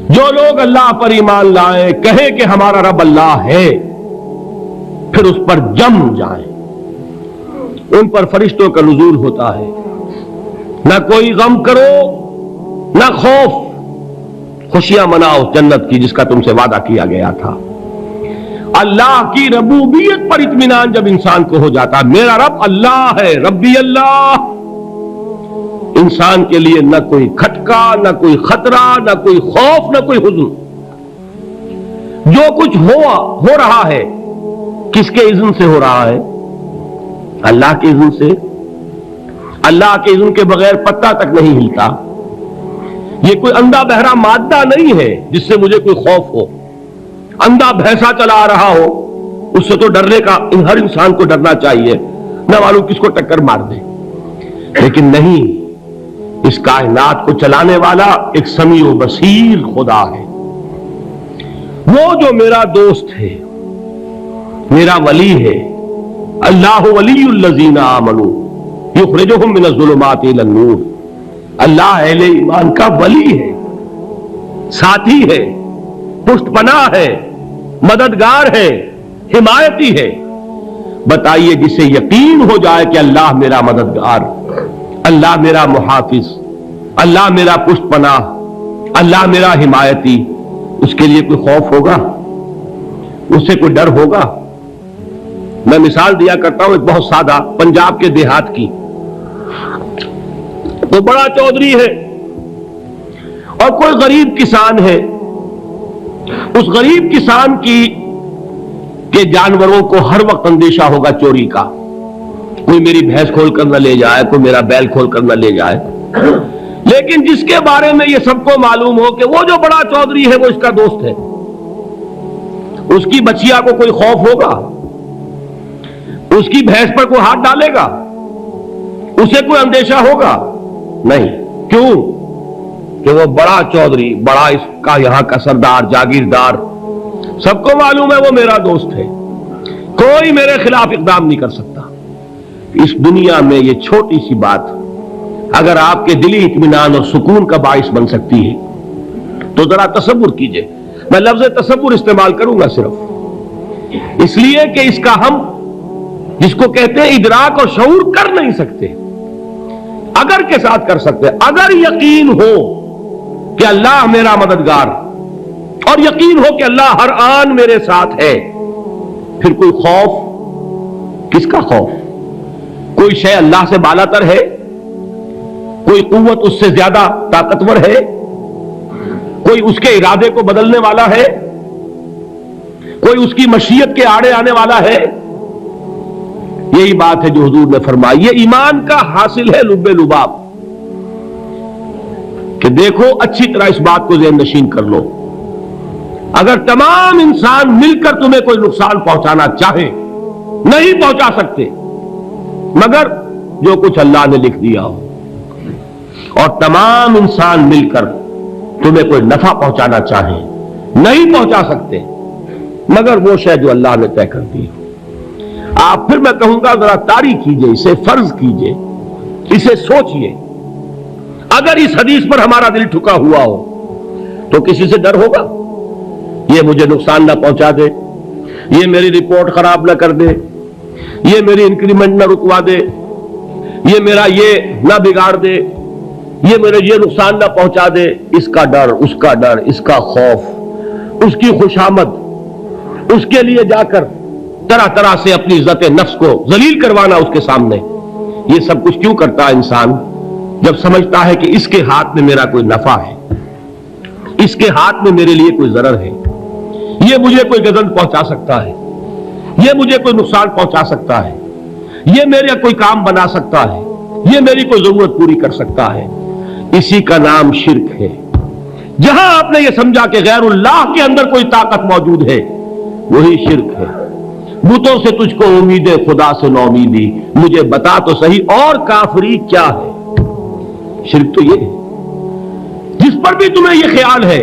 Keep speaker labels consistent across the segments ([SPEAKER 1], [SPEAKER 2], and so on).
[SPEAKER 1] جو لوگ اللہ پر ایمان لائیں، کہیں کہ ہمارا رب اللہ ہے، پھر اس پر جم جائیں، ان پر فرشتوں کا نزول ہوتا ہے، نہ کوئی غم کرو نہ خوف، خوشیاں مناؤ جنت کی جس کا تم سے وعدہ کیا گیا تھا۔ اللہ کی ربوبیت پر اطمینان جب انسان کو ہو جاتا، میرا رب اللہ ہے، ربی اللہ، انسان کے لیے نہ کوئی کھٹکا، نہ کوئی خطرہ، نہ کوئی خوف، نہ کوئی حزن۔ جو کچھ ہو رہا ہے کس کے اذن سے ہو رہا ہے؟ اللہ کے اذن سے۔ اللہ کے اذن کے بغیر پتا تک نہیں ہلتا۔ یہ کوئی اندھا بہرا مادہ نہیں ہے جس سے مجھے کوئی خوف ہو۔ اندھا بھینسا چلا آ رہا ہو اس سے تو ڈرنے کا ہر انسان کو ڈرنا چاہیے، نہ معلوم کس کو ٹکر مار دے، لیکن نہیں، اس کائنات کو چلانے والا ایک سمیع و بصیر خدا ہے۔ وہ جو میرا دوست ہے، میرا ولی ہے، اللہ ولی الذین آمنوا یخرجہم من الظلمات الی النور، اللہ اہل ایمان کا ولی ہے، ساتھی ہے، پشت پناہ ہے، مددگار ہے، حمایتی ہے۔ بتائیے جسے یقین ہو جائے کہ اللہ میرا مددگار، اللہ میرا محافظ، اللہ میرا پشت پناہ، اللہ میرا حمایتی، اس کے لیے کوئی خوف ہوگا؟ اس سے کوئی ڈر ہوگا؟ میں مثال دیا کرتا ہوں ایک بہت سادہ، پنجاب کے دیہات کی۔ وہ بڑا چودھری ہے اور کوئی غریب کسان ہے، اس غریب کسان کے جانوروں کو ہر وقت اندیشہ ہوگا چوری کا، کوئی میری بھینس کھول کر نہ لے جائے، کوئی میرا بیل کھول کر نہ لے جائے۔ لیکن جس کے بارے میں یہ سب کو معلوم ہو کہ وہ جو بڑا چودھری ہے وہ اس کا دوست ہے، اس کی بچیا کو کوئی خوف ہوگا؟ اس کی بھینس پر کوئی ہاتھ ڈالے گا؟ اسے کوئی اندیشہ ہوگا؟ نہیں۔ کیوں؟ کہ وہ بڑا چودھری، بڑا اس کا یہاں کا سردار، جاگیردار، سب کو معلوم ہے وہ میرا دوست ہے، کوئی میرے خلاف اقدام نہیں کر سکتا۔ اس دنیا میں یہ چھوٹی سی بات اگر آپ کے دلی اطمینان اور سکون کا باعث بن سکتی ہے تو ذرا تصور کیجئے۔ میں لفظ تصور استعمال کروں گا صرف اس لیے کہ اس کا ہم جس کو کہتے ہیں ادراک اور شعور کر نہیں سکتے، اگر کے ساتھ کر سکتے۔ اگر یقین ہو کہ اللہ میرا مددگار اور یقین ہو کہ اللہ ہر آن میرے ساتھ ہے، پھر کوئی خوف، کس کا خوف؟ کوئی شے اللہ سے بالا تر ہے؟ کوئی قوت اس سے زیادہ طاقتور ہے؟ کوئی اس کے ارادے کو بدلنے والا ہے؟ کوئی اس کی مشیت کے آڑے آنے والا ہے؟ یہی بات ہے جو حضور نے فرمائی، یہ ایمان کا حاصل ہے لب لباب، کہ دیکھو اچھی طرح اس بات کو ذہن نشین کر لو، اگر تمام انسان مل کر تمہیں کوئی نقصان پہنچانا چاہے نہیں پہنچا سکتے مگر جو کچھ اللہ نے لکھ دیا ہو، اور تمام انسان مل کر تمہیں کوئی نفع پہنچانا چاہیں نہیں پہنچا سکتے مگر وہ شے جو اللہ نے طے کر دی ہو۔ آپ پھر میں کہوں گا ذرا طاری کیجئے، اسے فرض کیجئے، اسے سوچئے، اگر اس حدیث پر ہمارا دل ٹھکا ہوا ہو تو کسی سے ڈر ہوگا؟ یہ مجھے نقصان نہ پہنچا دے، یہ میری رپورٹ خراب نہ کر دے، یہ میری انکریمنٹ نہ رکوا دے، یہ میرا یہ نہ بگاڑ دے، یہ میرے یہ نقصان نہ پہنچا دے، اس کا ڈر، اس کا ڈر، اس کا خوف، اس کی خوشامد، اس کے لیے جا کر طرح طرح سے اپنی عزت نفس کو ذلیل کروانا اس کے سامنے، یہ سب کچھ کیوں کرتا ہے انسان؟ جب سمجھتا ہے کہ اس کے ہاتھ میں میرا کوئی نفع ہے، اس کے ہاتھ میں میرے لیے کوئی ضرر ہے، یہ مجھے کوئی گزن پہنچا سکتا ہے، یہ مجھے کوئی نقصان پہنچا سکتا ہے، یہ میرا کوئی کام بنا سکتا ہے، یہ میری کوئی ضرورت پوری کر سکتا ہے، اسی کا نام شرک ہے۔ جہاں آپ نے یہ سمجھا کہ غیر اللہ کے اندر کوئی طاقت موجود ہے وہی شرک ہے۔ بتوں سے تجھ کو امید خدا سے نو امیدی، مجھے بتا تو صحیح اور کافری کیا ہے؟ شرک تو یہ ہے جس پر بھی تمہیں یہ خیال ہے،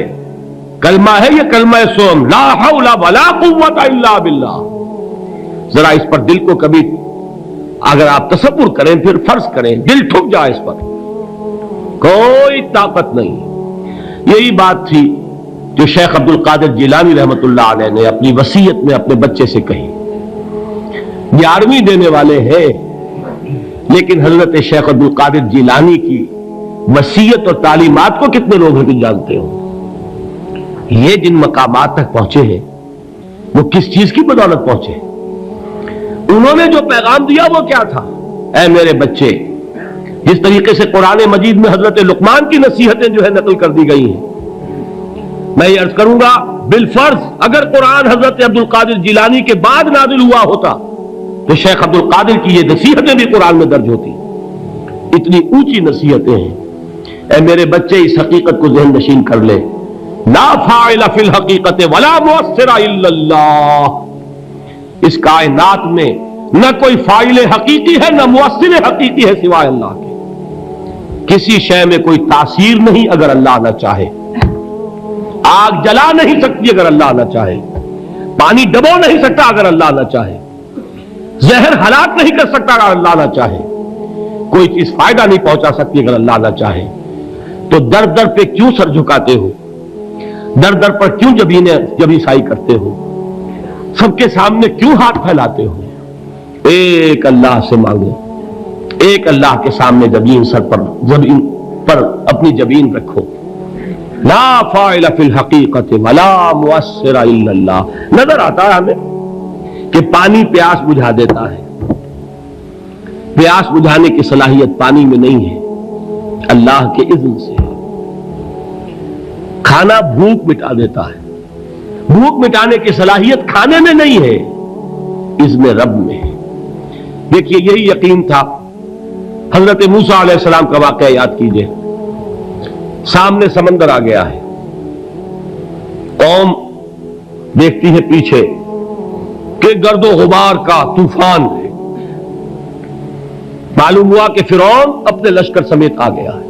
[SPEAKER 1] کلمہ ہے یہ کلمہ سوم، لا حول ولا قوت الا باللہ، ذرا اس پر دل کو کبھی اگر آپ تصور کریں، پھر فرض کریں، دل ٹھک جائے اس پر، کوئی طاقت نہیں۔ یہی بات تھی جو شیخ عبد القادر جیلانی رحمۃ اللہ علیہ نے اپنی وصیت میں اپنے بچے سے کہی. 11ویں دینے والے ہیں، لیکن حضرت شیخ عبد القادر جیلانی کی وصیت اور تعلیمات کو کتنے لوگ ہیں جانتے ہو؟ یہ جن مقامات تک پہنچے ہیں وہ کس چیز کی بدولت پہنچے؟ انہوں نے جو پیغام دیا وہ کیا تھا؟ اے میرے بچے، جس طریقے سے قرآن مجید میں حضرت لقمان کی نصیحتیں جو ہے نقل کر دی گئی ہیں، میں یہ عرض کروں گا بالفرض اگر قرآن حضرت عبد القادر جیلانی کے بعد نازل ہوا ہوتا تو شیخ عبد القادر کی یہ نصیحتیں بھی قرآن میں درج ہوتی. اتنی اونچی نصیحتیں ہیں. اے میرے بچے، اس حقیقت کو ذہن نشین کر لے، لا فاعل فی الحقیقت ولا مؤثر الا اللہ. اس کائنات میں نہ کوئی فاعل حقیقی ہے نہ مؤثر حقیقی ہے سوائے اللہ کے. کسی شے میں کوئی تاثیر نہیں اگر اللہ نہ چاہے. آگ جلا نہیں سکتی اگر اللہ نہ چاہے. پانی ڈبو نہیں سکتا اگر اللہ نہ چاہے. زہر ہلاک نہیں کر سکتا اگر اللہ نہ چاہے. کوئی چیز فائدہ نہیں پہنچا سکتی اگر اللہ نہ چاہے. تو در در پہ کیوں سر جھکاتے ہو؟ در در پر کیوں جبیں سائی کرتے ہو؟ سب کے سامنے کیوں ہاتھ پھیلاتے ہو؟ ایک اللہ سے مانگو. ایک اللہ کے سامنے جبین پر اپنی جبین رکھو. لا فاعل فی الحقیقت ولا مؤثر الا اللہ. نظر آتا ہے ہمیں کہ پانی پیاس بجھا دیتا ہے. پیاس بجھانے کی صلاحیت پانی میں نہیں ہے، اللہ کے اذن سے. کھانا بھوک مٹا دیتا ہے. بھوک مٹانے کی صلاحیت کھانے میں نہیں ہے، اذن رب میں ہے. دیکھیے یہی یقین تھا. حضرت موسیٰ علیہ السلام کا واقعہ یاد کیجئے. سامنے سمندر آ گیا ہے. قوم دیکھتی ہے پیچھے کہ گرد و غبار کا طوفان ہے. معلوم ہوا کہ فرعون اپنے لشکر سمیت آ گیا ہے.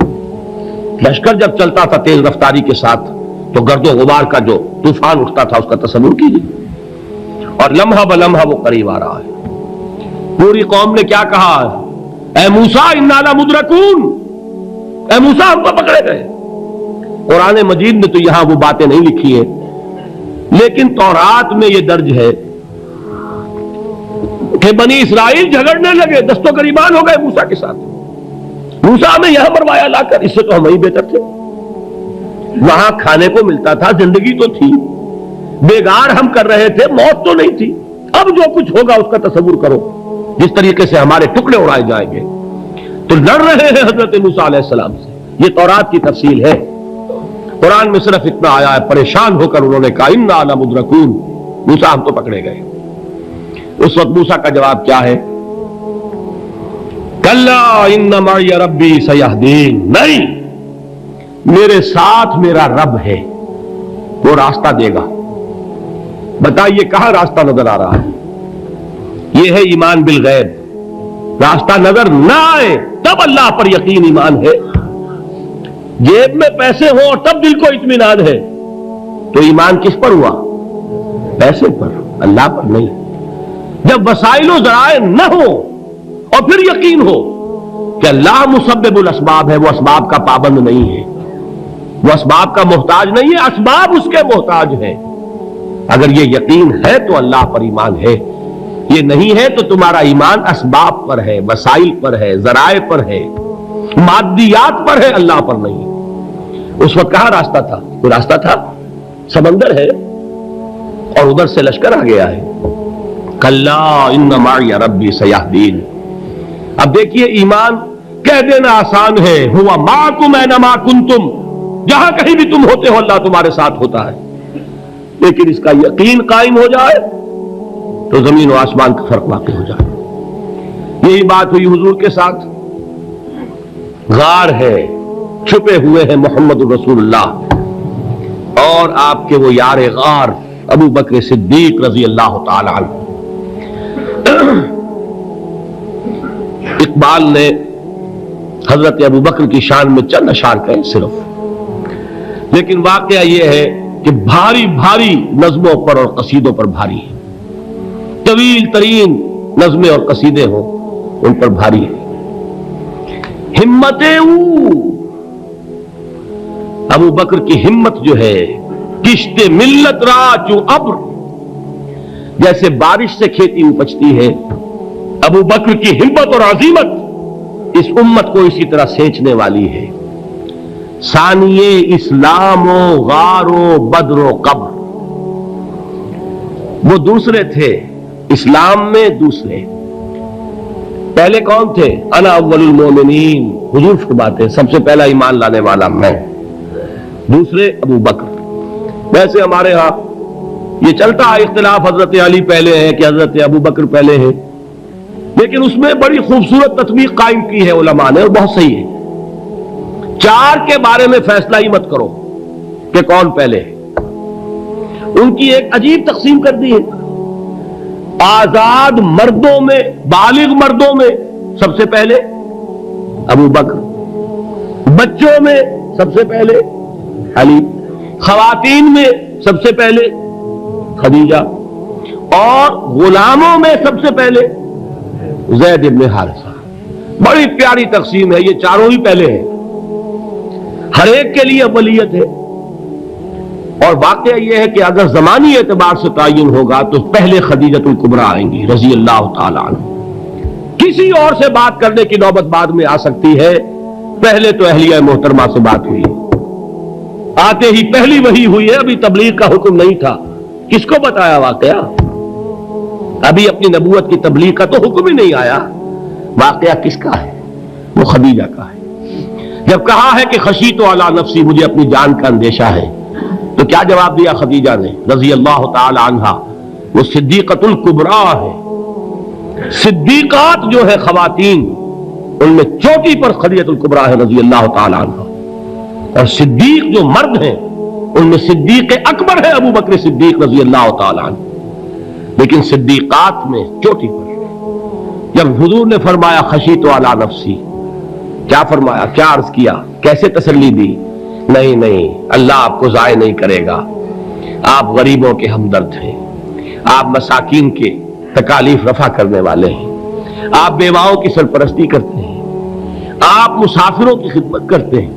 [SPEAKER 1] لشکر جب چلتا تھا تیز رفتاری کے ساتھ تو گرد و غبار کا جو طوفان اٹھتا تھا اس کا تصور کیجیے. اور لمحہ بلمحہ وہ قریب آ رہا ہے. پوری قوم نے کیا کہا؟ اے موسیٰ انا لمدرکون. اے موسیٰ ہم تو پکڑے گئے. قرآن مجید میں تو یہاں وہ باتیں نہیں لکھی ہیں، لیکن تورات میں یہ درج ہے کہ بنی اسرائیل جھگڑنے لگے، دست و گریبان ہو گئے موسیٰ کے ساتھ. موسیٰ ہمیں یہاں مروایا لا کر، اس سے تو ہم ہی بہتر تھے. وہاں کھانے کو ملتا تھا، زندگی تو تھی، بیگار ہم کر رہے تھے، موت تو نہیں تھی. اب جو کچھ ہوگا اس کا تصور کرو، جس طریقے سے ہمارے ٹکڑے اڑائے جائیں گے. تو لڑ رہے ہیں حضرت موسیٰ علیہ السلام سے. یہ تورات کی تفصیل ہے. قرآن میں صرف اتنا آیا ہے، پریشان ہو کر انہوں نے کہا انا لمدرکون. موسیٰ ہم تو پکڑے گئے. اس وقت موسیٰ کا جواب کیا ہے؟ کلا ان معی ربی سیہدین. نہیں، میرے ساتھ میرا رب ہے، وہ راستہ دے گا. بتائیے کہاں راستہ نظر آ رہا ہے؟ یہ ہے ایمان بالغیب. راستہ نظر نہ آئے تب اللہ پر یقین ایمان ہے. جیب میں پیسے ہوں اور تب دل کو اطمینان ہے تو ایمان کس پر ہوا؟ پیسے پر، اللہ پر نہیں. جب وسائل و ذرائع نہ ہو اور پھر یقین ہو کہ اللہ مسبب الاسباب ہے، وہ اسباب کا پابند نہیں ہے، وہ اسباب کا محتاج نہیں ہے، اسباب اس کے محتاج ہے. اگر یہ یقین ہے تو اللہ پر ایمان ہے. یہ نہیں ہے تو تمہارا ایمان اسباب پر ہے، وسائل پر ہے، ذرائع پر ہے، مادیات پر ہے، اللہ پر نہیں. اس وقت کہاں راستہ تھا؟ کوئی راستہ تھا؟ سمندر ہے اور ادھر سے لشکر آ گیا ہے. کلا ان معی ربی سیہدین. اب دیکھیے ایمان کہہ دینا آسان ہے، ہوا معکم اینما کنتم. جہاں کہیں بھی تم ہوتے ہو اللہ تمہارے ساتھ ہوتا ہے. لیکن اس کا یقین قائم ہو جائے تو زمین و آسمان کا فرق واقع ہو جائے. یہی بات ہوئی حضور کے ساتھ. غار ہے، چھپے ہوئے ہیں محمد رسول اللہ اور آپ کے وہ یار غار ابو بکر صدیق رضی اللہ تعالی عنہ. اقبال نے حضرت ابو بکر کی شان میں چند اشعار کہے صرف، لیکن واقعہ یہ ہے کہ بھاری بھاری نظموں پر اور قصیدوں پر بھاری ہے. طویل ترین نظمیں اور قصیدے ہوں ان پر بھاری ہے. ہمت ابو بکر کی ہمت جو ہے کشت ملت را چو ابر، جیسے بارش سے کھیتی اپجتی ہے، ابو بکر کی ہمت اور عزیمت اس امت کو اسی طرح سینچنے والی ہے۔ ثانیے اسلام و غار و بدر و قبر، وہ دوسرے تھے اسلام میں، دوسرے پہلے کون تھے؟ انا اول المومنین، حضور فرماتے سب سے پہلا ایمان لانے والا میں، دوسرے ابو بکر۔ ویسے ہمارے ہاں یہ چلتا ہے اختلاف، حضرت علی پہلے ہے کہ حضرت ابو بکر پہلے ہے، لیکن اس میں بڑی خوبصورت تطبیق قائم کی ہے علماء نے، اور بہت صحیح ہے۔ چار کے بارے میں فیصلہ ہی مت کرو کہ کون پہلے ہے، ان کی ایک عجیب تقسیم کر دی ہے۔ آزاد مردوں میں، بالغ مردوں میں سب سے پہلے ابو بکر، بچوں میں سب سے پہلے علی، خواتین میں سب سے پہلے خدیجہ، اور غلاموں میں سب سے پہلے زید بن حارثہ۔ بڑی پیاری تقسیم ہے، یہ چاروں ہی پہلے ہیں، ہر ایک کے لیے اولیت ہے۔ اور واقعہ یہ ہے کہ اگر زمانی اعتبار سے تعین ہوگا تو پہلے خدیجۃ الکبریٰ آئیں گی رضی اللہ تعالی عنہ، کسی اور سے بات کرنے کی نوبت بعد میں آ سکتی ہے، پہلے تو اہلیہ محترمہ سے بات ہوئی، آتے ہی پہلی وحی ہوئی ہے، ابھی تبلیغ کا حکم نہیں تھا، کس کو بتایا واقعہ؟ ابھی اپنی نبوت کی تبلیغ کا تو حکم ہی نہیں آیا، واقعہ کس کا ہے؟ وہ خدیجہ کا ہے۔ جب کہا ہے کہ خشیت علی نفسی، مجھے اپنی جان کا اندیشہ ہے، تو کیا جواب دیا خدیجہ نے رضی اللہ تعالی عنہا؟ وہ صدیقۃ الکبریٰ ہے، صدیقات جو ہے خواتین ان میں چوٹی پر خدیجۃ الکبریٰ ہے رضی اللہ تعالی عنہا، اور صدیق جو مرد ہیں ان میں صدیق اکبر ہے ابو بکر صدیق رضی اللہ تعالی عنہ، لیکن صدیقات میں چوٹی پر۔ جب حضور نے فرمایا خشیت علی نفسی، کیا فرمایا، کیا عرض کیا، کیسے تسلی دی؟ نہیں نہیں، اللہ آپ کو ضائع نہیں کرے گا، آپ غریبوں کے ہمدرد ہیں، آپ مساکین کے تکالیف رفع کرنے والے ہیں، آپ بیواؤں کی سرپرستی کرتے ہیں، آپ مسافروں کی خدمت کرتے ہیں،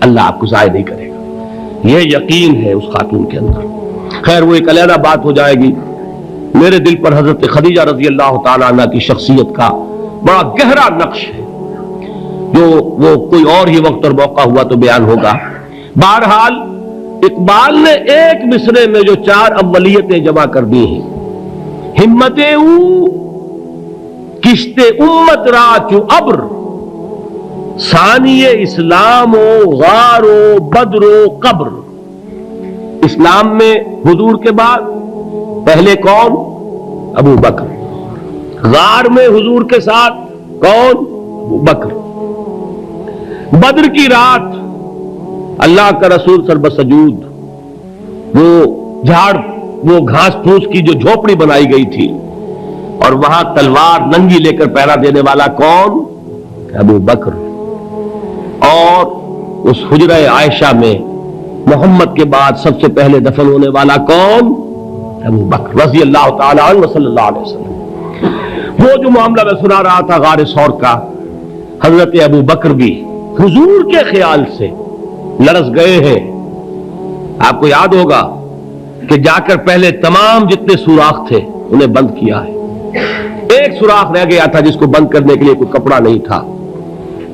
[SPEAKER 1] اللہ آپ کو ضائع نہیں کرے گا۔ یہ یقین ہے اس خاتون کے اندر۔ خیر وہ ایک علیحدہ بات ہو جائے گی۔ میرے دل پر حضرت خدیجہ رضی اللہ تعالی عنہ کی شخصیت کا بڑا گہرا نقش ہے، جو وہ کوئی اور ہی وقت اور موقع ہوا تو بیان ہوگا۔ بہرحال اقبال نے ایک مصرے میں جو چار اولیتیں جمع کر دی ہیں، ہمت او کشت امت را چو ابر، ثانی اسلام و غار و بدر و قبر۔ اسلام میں حضور کے بعد پہلے کون؟ ابو بکر۔ غار میں حضور کے ساتھ کون؟ ابو بکر۔ بدر کی رات اللہ کا رسول سر بسجود، وہ گھاس پھوس کی جو جھوپڑی بنائی گئی تھی، اور وہاں تلوار ننگی لے کر پہرا دینے والا کون؟ ابو بکر۔ اور اس حجرہ عائشہ میں محمد کے بعد سب سے پہلے دفن ہونے والا کون؟ ابو بکر رضی اللہ تعالی عنہ صلی اللہ علیہ وسلم۔ وہ جو معاملہ میں سنا رہا تھا غار ثور کا، حضرت ابو بکر بھی حضور کے خیال سے لرز گئے ہیں۔ آپ کو یاد ہوگا کہ جا کر پہلے تمام جتنے سوراخ تھے انہیں بند کیا ہے، ایک سوراخ رہ گیا تھا جس کو بند کرنے کے لیے کوئی کپڑا نہیں تھا،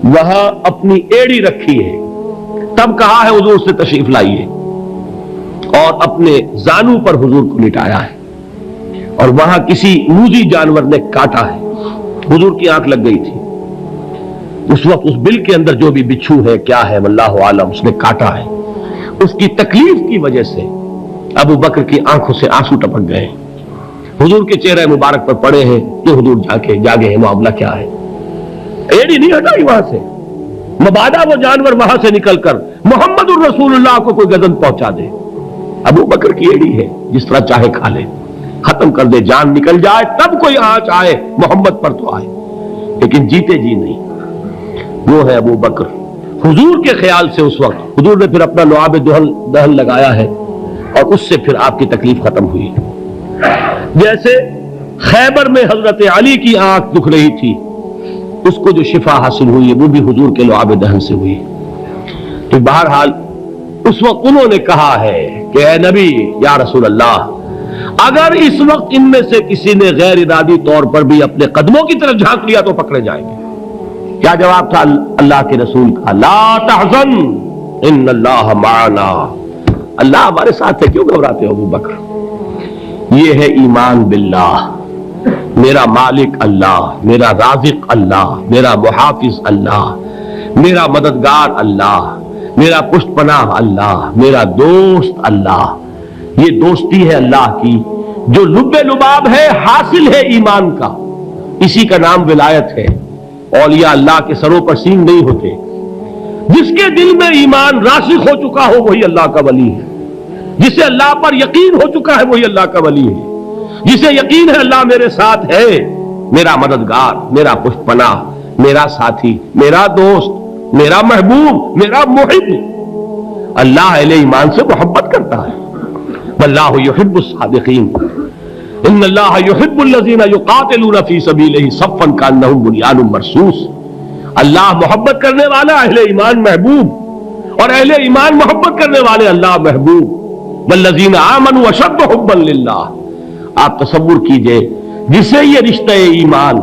[SPEAKER 1] وہاں اپنی ایڑی رکھی ہے، تب کہا ہے حضور سے تشریف لائیے، اور اپنے زانو پر حضور کو لٹایا ہے، اور وہاں کسی موذی جانور نے کاٹا ہے، حضور کی آنکھ لگ گئی تھی، اس وقت اس بل کے اندر جو بھی بچھو ہے کیا ہے واللہ عالم، اس نے کاٹا ہے، اس کی تکلیف کی وجہ سے ابو بکر کی آنکھوں سے آنسو ٹپک گئے، حضور کے چہرے مبارک پر پڑے ہیں کہ حضور جاگے ہیں، معاملہ کیا ہے؟ ایڑی نہیں ہٹائی وہاں سے، مبادا وہ جانور وہاں سے نکل کر محمد الرسول اللہ کو کوئی گزن پہنچا دے، ابو بکر کی ایڑی ہے، جس طرح چاہے کھا لے، ختم کر دے، جان نکل جائے تب کوئی آنچ آئے، محمد پر تو آئے، لیکن جیتے جی نہیں۔ وہ ہے ابو بکر۔ حضور کے خیال سے اس وقت حضور نے پھر اپنا لعاب دہن لگایا ہے، اور اس سے پھر آپ کی تکلیف ختم ہوئی۔ جیسے خیبر میں حضرت علی کی آنکھ دکھ رہی تھی، اس کو جو شفا حاصل ہوئی وہ بھی حضور کے لعاب دہن سے ہوئی۔ تو بہرحال اس وقت انہوں نے کہا ہے کہ اے نبی یا رسول اللہ، اگر اس وقت ان میں سے کسی نے غیر ارادی طور پر بھی اپنے قدموں کی طرف جھانک لیا تو پکڑے جائیں گے۔ کیا جواب تھا اللہ کے رسول کا؟ لا تحزن ان اللہ معنا، اللہ ہمارے ساتھ ہے، کیوں گھبراتے ہو ابو بکر؟ یہ ہے ایمان باللہ، میرا مالک اللہ، میرا رازق اللہ، میرا محافظ اللہ، میرا مددگار اللہ، میرا پشت پناہ اللہ، میرا دوست اللہ۔ یہ دوستی ہے اللہ کی جو لب لباب ہے، حاصل ہے ایمان کا، اسی کا نام ولایت ہے۔ اولیاء اللہ کے سروں پر سینگ نہیں ہوتے، جس کے دل میں ایمان راسخ ہو چکا ہو وہی اللہ کا ولی ہے، جسے اللہ پر یقین ہو چکا ہے وہی اللہ کا ولی ہے، جسے یقین ہے اللہ میرے ساتھ ہے، میرا مددگار، میرا پشت پناہ، میرا ساتھی، میرا دوست، میرا محبوب، میرا محب۔ اللہ اہل ایمان سے محبت کرتا ہے۔ واللہ یحب الصادقین، ان اللہ یحب الذین یقاتلون فی سبیلہ صفا کانہم بنیان مرصوص۔ اللہ محبت کرنے والا، اہل ایمان محبوب، اور اہل ایمان محبت کرنے والے اللہ محبوب۔ والذین آمنوا اشد حبا للہ۔ آپ تصور کیجئے جسے یہ رشتہ ایمان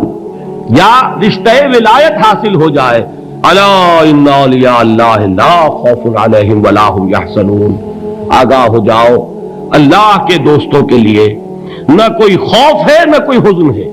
[SPEAKER 1] یا رشتہ ولایت حاصل ہو جائے، الا ان اولیاء اللہ لا خوف علیہم ولا هم یحزنون، آگاہ ہو جاؤ، اللہ کے دوستوں کے لیے نہ کوئی خوف ہے نہ کوئی حزن ہے۔